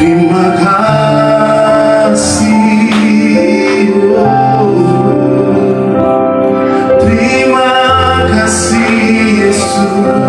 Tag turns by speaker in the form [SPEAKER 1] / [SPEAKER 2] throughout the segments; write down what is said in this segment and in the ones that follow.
[SPEAKER 1] Terima kasih, oh. Terima kasih Yesus.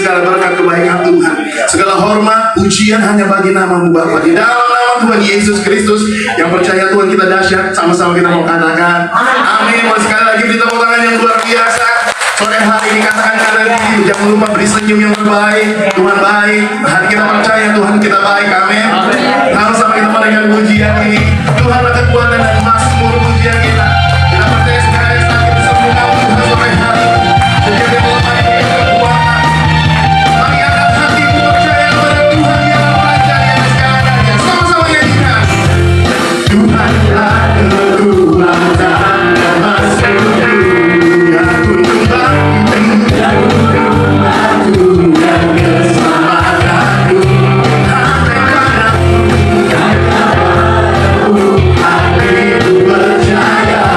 [SPEAKER 1] segala berkat kebaikan Tuhan. Segala hormat, pujian hanya bagi nama-Mu Bapa. Di dalam nama Tuhan Yesus Kristus yang percaya Tuhan kita dahsyat, sama-sama kita mau katakan amin. Mau sekali lagi beri tepuk tangan yang luar biasa. Sore hari ini katakan sekali lagi, jangan lupa beri senyum yang terbaik. Tuhan baik, hari kita percaya Tuhan kita baik, amin. Sama-sama kita menaikkan pujian ini. Tuhan akan kekuatan dan mazmur pujian kita. Kita percaya sekali lagi bisa mengaku Tuhan sore hari. Menjadi lemah ini kekuatan. Mari angkat hatimu percaya kepada Tuhan yang raja di atas segalanya. Sama-sama nyanyikan. Tuhanlah kekuatan dan mazmurku. Percaya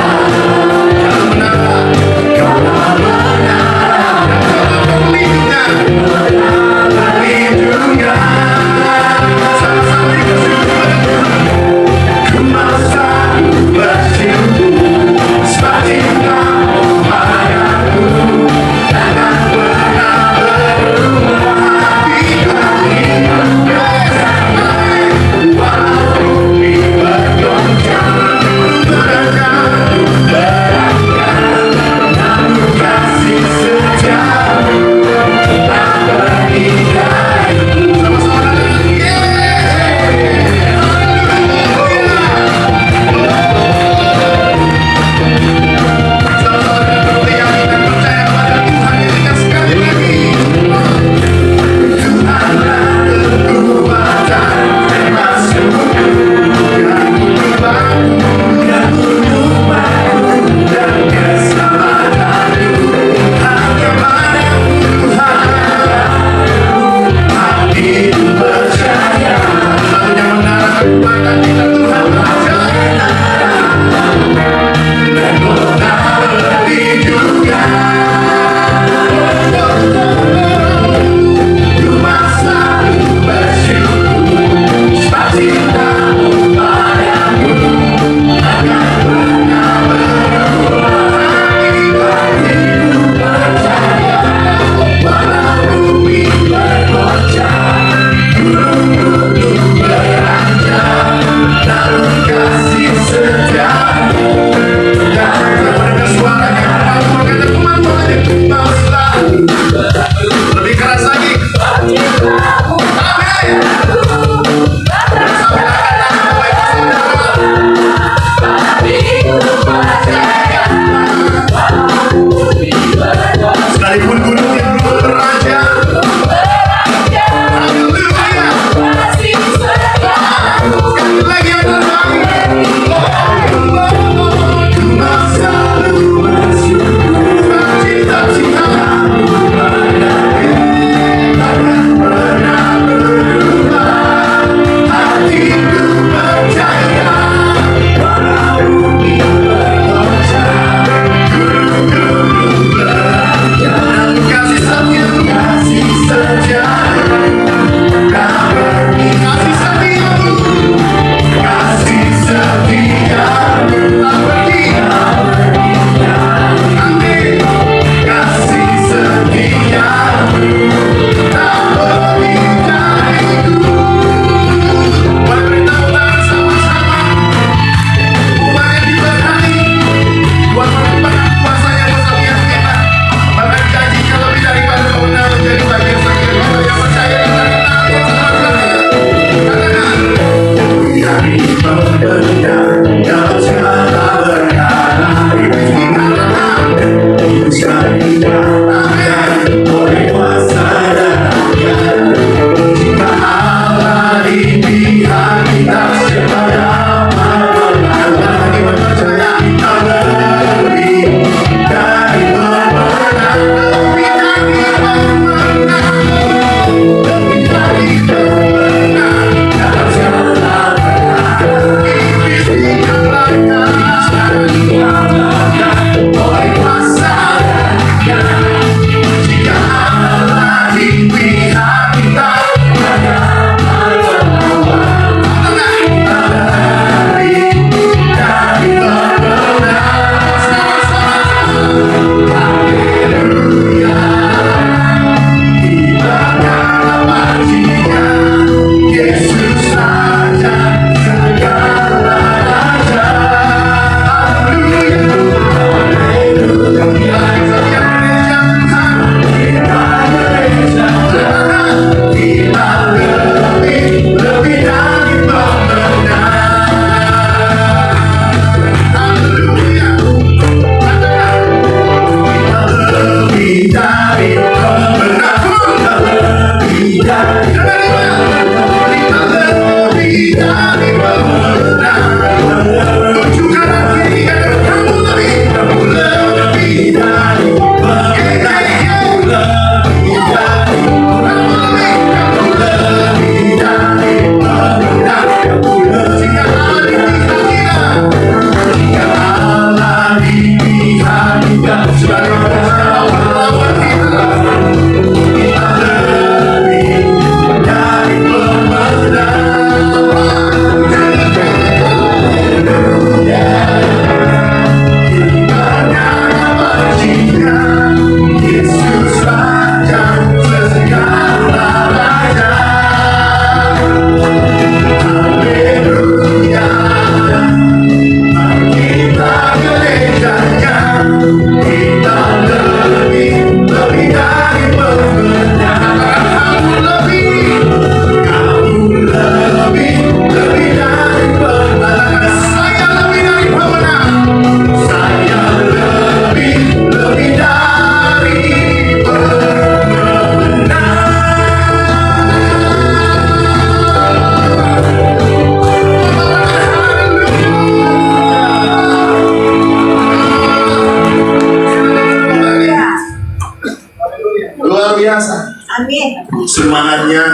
[SPEAKER 1] Luar biasa.
[SPEAKER 2] Amin.
[SPEAKER 1] Semangatnya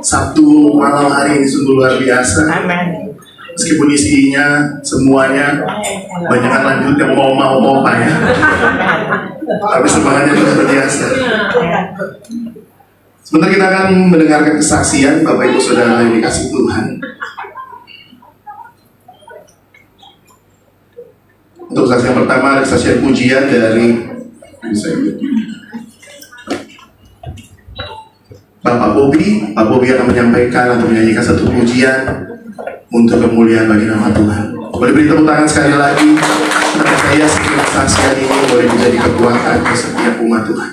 [SPEAKER 1] Sabtu malam hari ini sungguh luar biasa.
[SPEAKER 2] Amin.
[SPEAKER 1] Meskipun isinya semuanya banyak kan lanjut yang mau Pak ya. Tapi semangatnya luar biasa. Sebentar kita akan mendengarkan kesaksian Bapak Ibu Saudara yang dikasih Tuhan. Untuk kesaksian pertama ada kesaksian pujian dari Bapak Bobi. Pak Bobi akan menyampaikan atau menyanyikan satu pujian untuk kemuliaan bagi nama Tuhan. Boleh beri tepuk tangan sekali lagi. Saya setiap kesaksian ini boleh menjadi kekuatan di setiap umat Tuhan.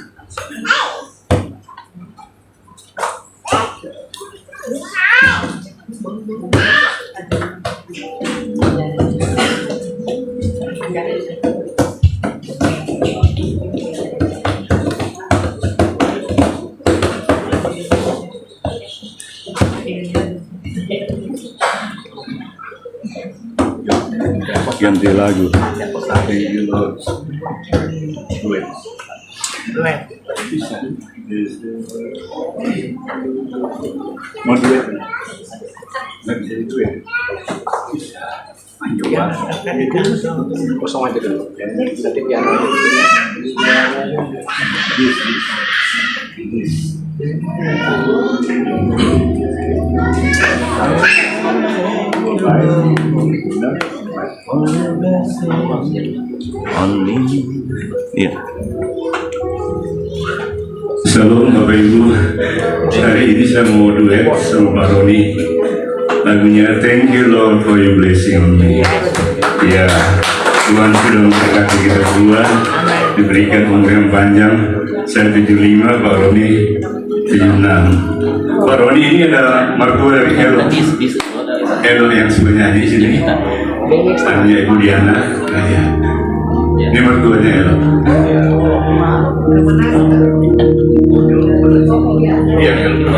[SPEAKER 3] Ganti lagu. Thank you Lord. Duet. Mau duet? Nggak bisa di duet. Coba. Kosong aja dulu. Nanti piano.
[SPEAKER 4] Iya.
[SPEAKER 3] Shalom Bapak Ibu. Hari ini saya mau duet sama Pak Roni. Lagunya Thank You Lord for Your Blessing on Me. Ya, Tuhan sudah memberkati kita berdua, diberikan umur yang panjang. Saya 75, Pak Roni 76. Pak Roni ini adalah mertua dari Elo yang suka nyanyi di sini. Namanya Ibu Diana. Nah, ya. Ini mertuanya Elo. Iya, Elo.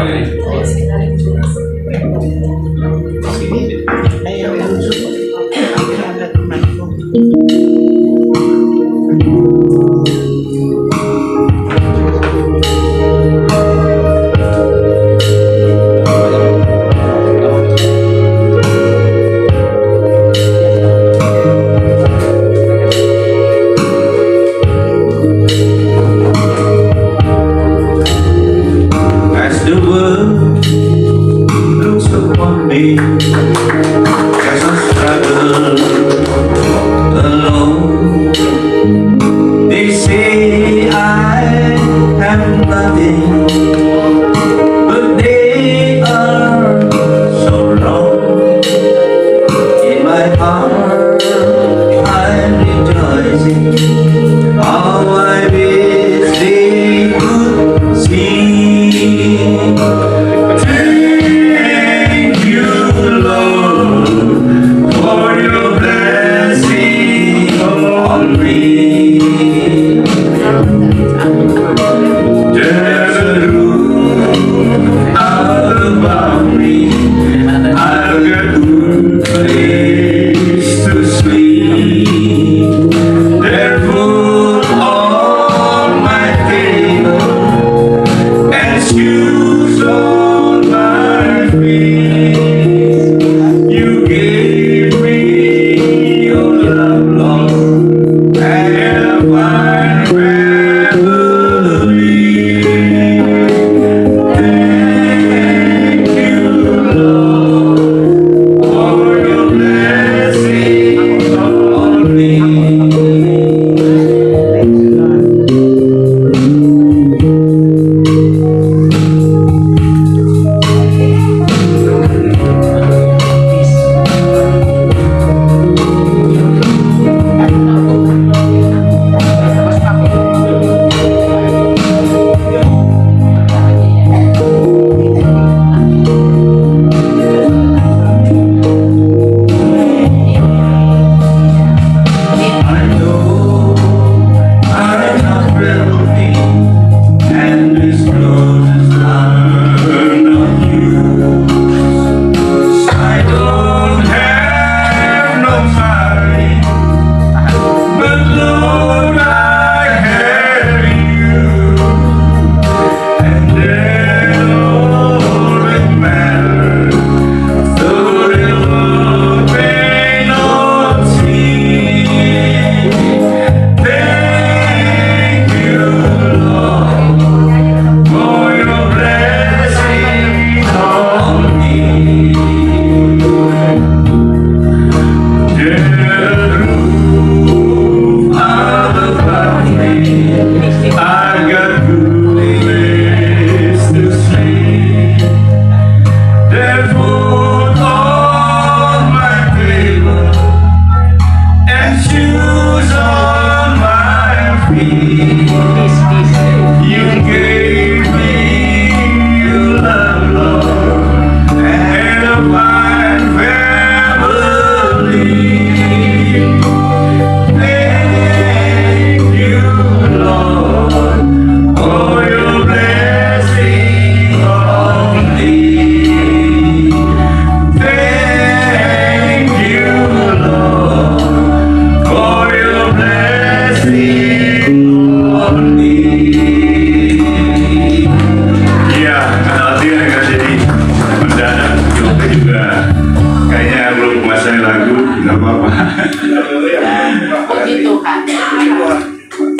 [SPEAKER 4] As the world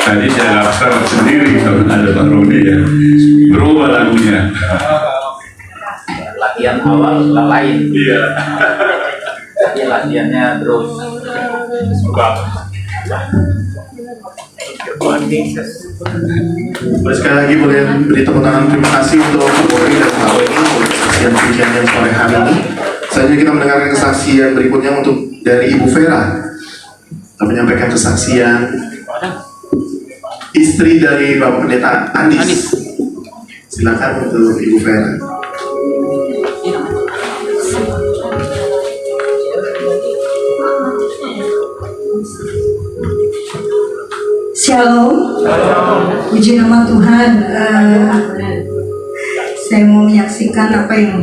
[SPEAKER 3] Tadi saya daftar sendiri kalau ada Pak Roni ya. Berubah lagunya.
[SPEAKER 2] Latihan awal lain,
[SPEAKER 3] Iya.
[SPEAKER 2] tapi latihannya terus.
[SPEAKER 1] Sekali lagi boleh beri tepuk tangan terima kasih untuk Polri dan Pak Weni untuk kesaksian pujian yang sore hari ini. Selanjutnya kita mendengarkan kesaksian berikutnya untuk dari Ibu Vera. Kita menyampaikan kesaksian istri dari Bapak Pendeta Andis. Silakan untuk Ibu Vera.
[SPEAKER 5] Shalom, puji nama Tuhan. Saya mau menyaksikan apa yang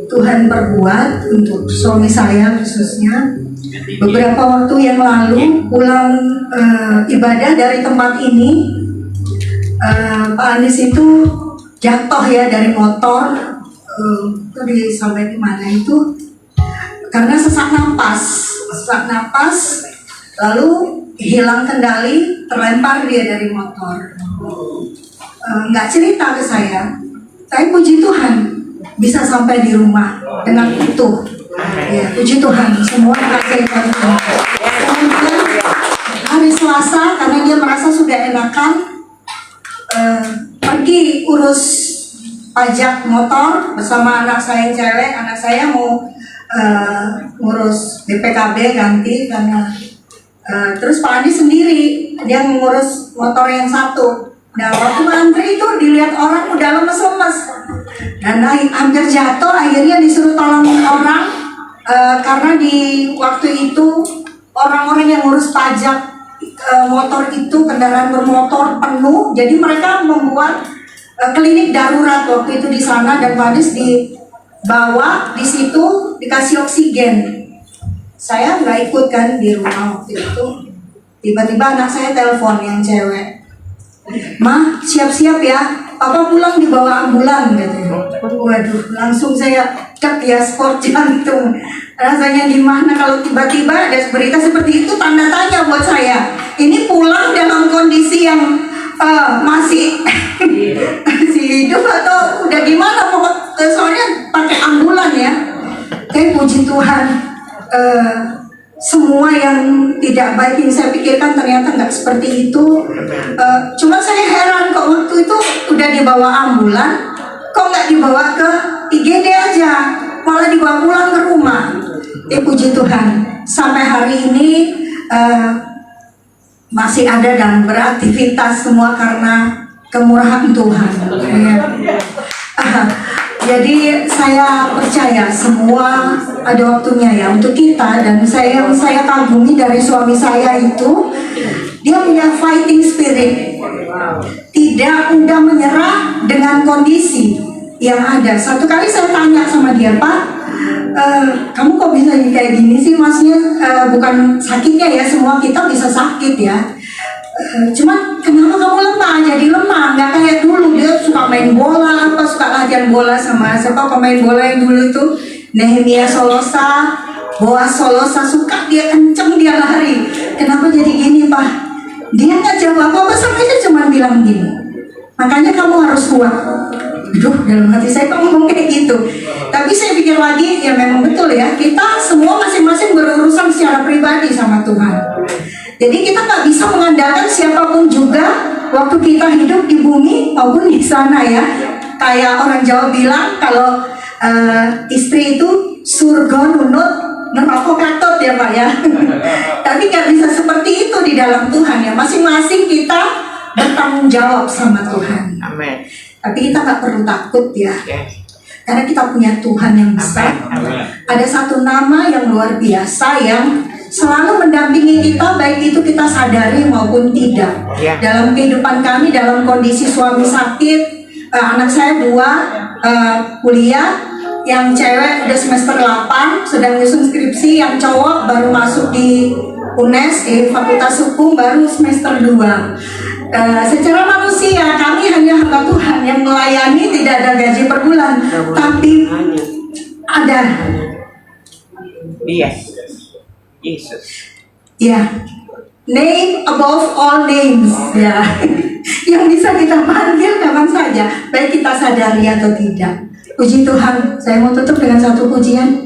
[SPEAKER 5] Tuhan perbuat untuk suami saya khususnya. Beberapa waktu yang lalu pulang ibadah dari tempat ini, Pak Andis itu jatuh ya dari motor. Itu sampai di mana itu? Karena sesak napas, lalu hilang kendali, terlempar dia dari motor. Nggak cerita ke saya, tapi puji Tuhan bisa sampai di rumah dengan itu. Ya, puji Tuhan, semua kasih Tuhan. Kemudian hari Selasa, karena dia merasa sudah enakan, pergi urus pajak motor bersama anak saya yang cewek. Anak saya mau ngurus BPKB ganti karena terus Pak Andi sendiri dia mengurus motor yang satu. Nah waktu antri itu dilihat orang udah lemes-lemes dan hampir jatuh, akhirnya disuruh tolongin orang karena di waktu itu orang-orang yang ngurus pajak motor itu kendaraan bermotor penuh, jadi mereka membuat klinik darurat waktu itu di sana dan Pak Andi dibawa di situ dikasih oksigen. Saya nggak ikut kan di rumah waktu itu. Tiba-tiba anak saya telepon yang cewek, "Ma, siap-siap ya, Papa pulang dibawa ambulan," katanya. Waduh, langsung saya cek ya sport jantung. Rasanya gimana kalau tiba-tiba ada berita seperti itu, tanda tanya buat saya. Ini pulang dalam kondisi yang masih hidup atau udah gimana? Pokoknya soalnya pakai ambulan ya. Tapi puji Tuhan. Semua yang tidak baik yang saya pikirkan ternyata nggak seperti itu. Cuma saya heran kok waktu itu udah dibawa ambulan, kok nggak dibawa ke IGD aja, malah dibawa pulang ke rumah. Puji Tuhan, sampai hari ini masih ada dan beraktivitas semua karena kemurahan Tuhan. Jadi saya percaya semua ada waktunya ya untuk kita, dan yang saya kagumi dari suami saya itu dia punya fighting spirit, tidak mudah menyerah dengan kondisi yang ada. Satu kali saya tanya sama dia, "Pak, kamu kok bisa kayak gini sih?" Maksudnya bukan sakitnya ya, semua kita bisa sakit ya. Cuman kenapa kamu lemah? Jadi lemah, nggak kayak dulu. Dia suka main bola, suka latihan bola sama siapa pemain bola yang dulu itu Nehemia Solosa, Boas Solosa, suka dia kenceng, dia lari. Kenapa jadi gini, Pak? Dia nggak jawab apa-apa, sampai dia cuma bilang gini, "Makanya kamu harus kuat." Aduh, dalam hati saya kok ngomong kayak gitu. Tapi saya pikir lagi, ya memang betul ya, kita semua masing-masing berurusan secara pribadi sama Tuhan. Jadi kita nggak bisa mengandalkan siapapun juga waktu kita hidup di bumi maupun di sana ya. Kayak orang Jawa bilang kalau istri itu surga nunut neraka katut ya Pak ya. Tapi nggak bisa seperti itu di dalam Tuhan ya. Masing-masing kita bertanggung jawab sama Tuhan.
[SPEAKER 2] Amin.
[SPEAKER 5] Tapi kita nggak perlu takut ya. Karena kita punya Tuhan yang besar. Ada satu nama yang luar biasa yang selalu mendampingi kita, baik itu kita sadari maupun tidak. Dalam kehidupan kami, dalam kondisi suami sakit, anak saya 2 kuliah, yang cewek udah semester 8 sedang nyusun skripsi, yang cowok baru masuk di UNES di Fakultas Hukum baru semester 2. Secara manusia kami hanya hamba Tuhan yang melayani, tidak ada gaji per bulan, tapi ada.
[SPEAKER 2] Iya. Yesus.
[SPEAKER 5] Ya, name above all names, ya. Yang bisa kita panggil kapan saja, baik kita sadari atau tidak. Puji Tuhan. Saya mau tutup dengan satu pujian.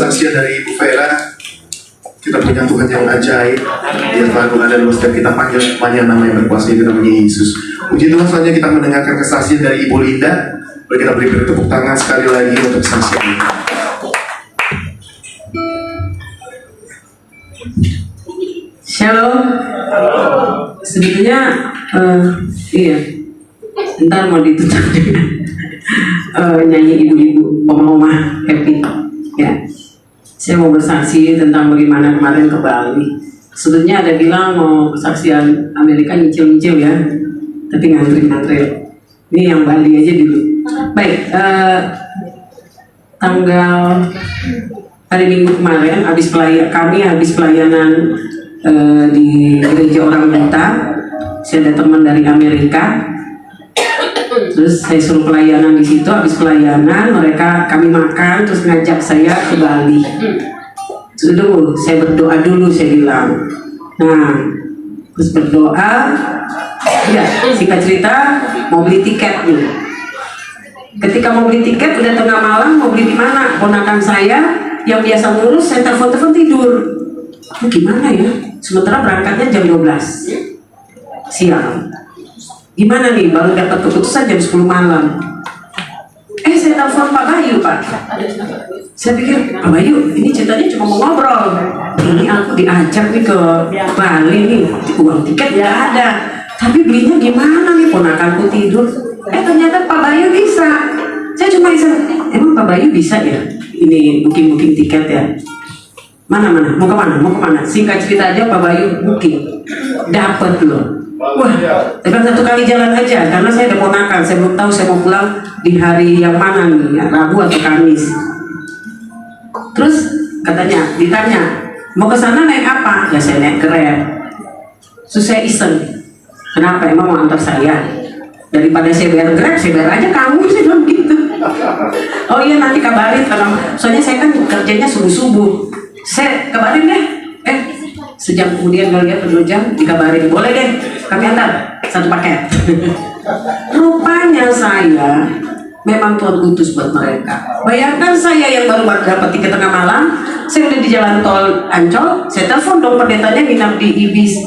[SPEAKER 1] kesaksian dari Ibu Vera. Kita punya Tuhan yang ajaib. Dia selalu ada di setiap kita panggil namanya, nama yang berkuasa itu namanya Yesus. Puji Tuhan, selanjutnya kita mendengarkan kesaksian dari Ibu Linda. Mari kita beri tepuk tangan sekali lagi untuk kesaksian ini.
[SPEAKER 6] Shalom. Sebetulnya iya, ntar mau ditutup dengan nyanyi ibu-ibu, oma-oma happy. Ya, saya mau bersaksi tentang bagaimana kemarin ke Bali. Sebetulnya ada bilang mau kesaksian Amerika nyicil-nyicil ya, tapi ngantri-ngantri. Ini yang Bali aja dulu. Baik, tanggal hari Minggu kemarin kami habis pelayanan di gereja orang buta. Saya ada teman dari Amerika. Terus saya suruh pelayanan di situ. Habis pelayanan kami makan, terus ngajak saya ke Bali. Dulu saya berdoa dulu, saya bilang. Nah, terus berdoa. Ya, singkat cerita mau beli tiket dulu. Ketika mau beli tiket udah tengah malam, mau beli di mana? Ponakan saya yang biasa ngurus, saya telepon tidur. Gimana ya? Sementara berangkatnya jam 12 siang. Gimana nih? Baru dapat keputusan jam 10 malam. Saya telepon Pak Bayu, Pak. Saya pikir, Pak Bayu, ini ceritanya cuma mau ngobrol. Ini aku diajak nih ke Bali nih, uang tiket nggak ada. Tapi belinya gimana nih? Ponakanku tidur. Ternyata Pak Bayu bisa. Saya cuma bisa, emang Pak Bayu bisa ya? Ini booking tiket ya? Mana? Mau kemana? Singkat cerita aja, Pak Bayu booking. Dapat loh. Wah, dengan satu kali jalan aja, karena saya udah ponakan, saya belum tahu saya mau pulang di hari yang mana nih, ya, Rabu atau Kamis. Terus ditanya, mau ke sana naik apa? Ya saya naik Grab. Terus saya iseng, kenapa? Emang mau antar saya? Daripada saya bayar Grab, saya bayar aja kamu, saya bilang gitu. Oh iya, nanti kabarin, soalnya saya kan kerjanya subuh-subuh. Saya kabarin deh. Sejam kemudian kalian 2 jam dikabarin, boleh deh kami antar satu paket. Rupanya saya memang Tuhan utus buat mereka. Bayangkan saya yang baru dapat tiket tengah malam, saya udah di jalan tol Ancol, saya telepon dong pendetanya nginap di Ibis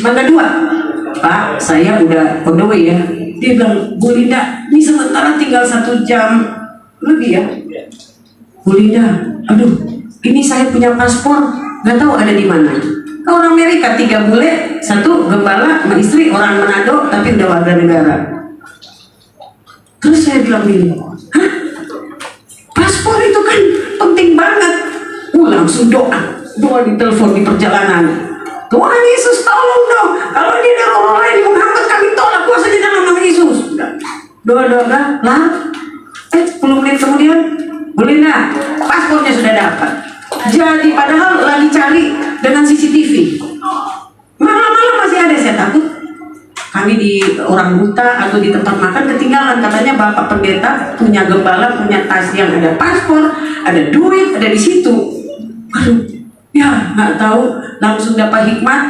[SPEAKER 6] Mangga 2. Pak, saya udah on the way ya. Dia bilang, Bu Linda, ini sementara tinggal 1 jam lebih ya. Bu Linda, aduh, ini saya punya paspor, nggak tahu ada di mana. Orang Amerika 3 bule, 1 gembala sama istri orang Manado, tapi udah warga negara. Terus saya bilang gini, hah? Paspor itu kan penting banget. Langsung doa di telepon di perjalanan. Tuhan Yesus tolong dong, kalau ini ada orang lain di Muhammad kami tolak kuasanya dalam nama Yesus. Doa lah. 10 menit kemudian, boleh nggak? Paspornya sudah dapat. Jadi padahal lagi cari dengan CCTV. Malam-malam masih ada, saya takut kami di orang buta atau di tempat makan ketinggalan. Katanya Bapak Pendeta punya gembala, punya tas yang ada paspor, ada duit, ada di situ. Aduh, ya nggak tahu. Langsung dapat hikmat.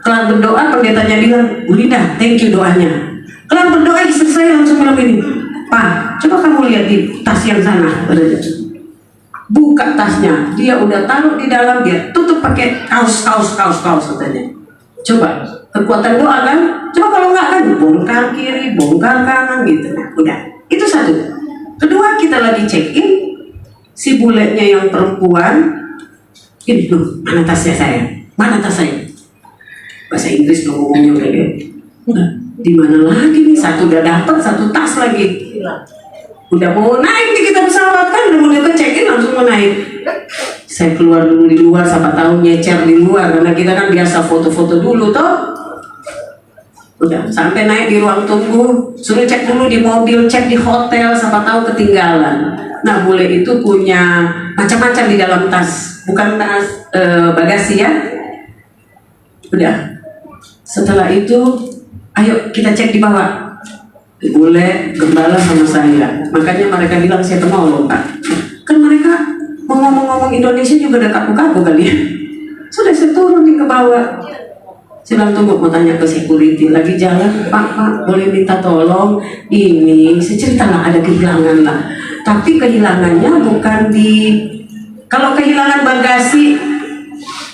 [SPEAKER 6] Kelar berdoa, pendetanya bilang, Bu Linda, thank you doanya. Kelar berdoa, istri saya langsung bilang ini, Pak, coba kamu lihat di tas yang sana. Buka tasnya, dia udah taruh di dalam, dia tutup pakai kaos katanya. Coba, kekuatan doa kan? Coba kalau nggak kan, bongkar kiri, bongkar kanan gitu. Udah, itu satu. Kedua, kita lagi check in, si buletnya yang perempuan, ini loh, mana tasnya saya? Mana tas saya? Bahasa Inggris dong ngomongnya udah deh. Di mana lagi nih? Satu udah dapat, 1 tas lagi. Udah mau naik nih kita pesawat kan, udah mau check-in langsung mau naik. Saya keluar dulu di luar, siapa tahu nyecer di luar, karena kita kan biasa foto-foto dulu toh. Udah sampai naik di ruang tunggu, suruh cek dulu di mobil, cek di hotel, siapa tahu ketinggalan. Nah, bule itu punya macam-macam di dalam tas, bukan tas bagasi ya. Udah. Setelah itu, ayo kita cek di bawah. Boleh gembala sama saya. Makanya mereka bilang saya penolong, Pak. Kan mereka mau ngomong-ngomong Indonesia juga udah kaku-kaku kali ya. Sudah saya turun ke bawah. Saya bilang tunggu, mau tanya ke security. Lagi jalan, Pak, boleh minta tolong. Ini, saya ceritalah ada kehilangan lah. Tapi kehilangannya bukan di... Kalau kehilangan bagasi,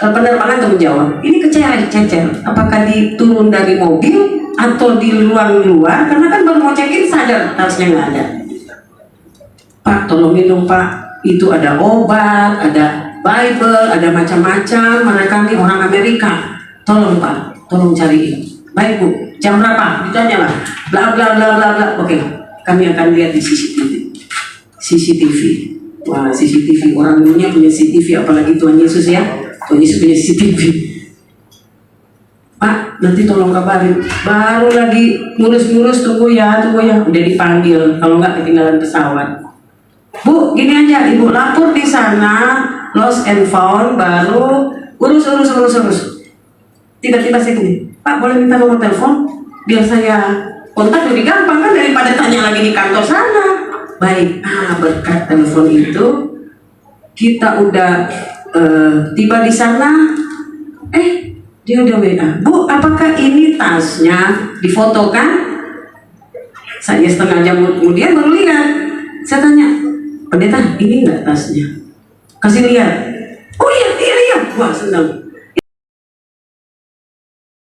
[SPEAKER 6] penerbangan tanggung jawab. Ini kececer. Apakah diturun dari mobil atau di luar, karena kan baru mau check-in sadar tasnya nggak ada. Pak, tolongin dong Pak, itu ada obat, ada Bible, ada macam-macam. Mereka nih orang Amerika, tolong Pak, tolong cariin. Baik Bu, jam berapa? Ditanya lah, bla bla bla bla bla. Oke, kami akan lihat di CCTV. Wah, CCTV, orang dunia punya CCTV, apalagi Tuhan Yesus ya. Tuhan Yesus punya CCTV. Pak, nanti tolong kabarin. Baru lagi ngurus-ngurus, tunggu ya, udah dipanggil. Kalau nggak ketinggalan pesawat. Bu, gini aja, Ibu lapor di sana, lost and found, baru urus. Tiba-tiba saya gini, Pak boleh minta nomor telepon? biar saya kontak lebih gampang kan daripada tanya lagi di kantor sana. Baik, berkat telepon itu kita udah tiba di sana. Dia udah WA, Bu, apakah ini tasnya? Difotokan. Saya setengah jam kemudian baru lihat. Saya tanya, pendeta, ini enggak tasnya? Kasih lihat. Oh iya. Wah, senang.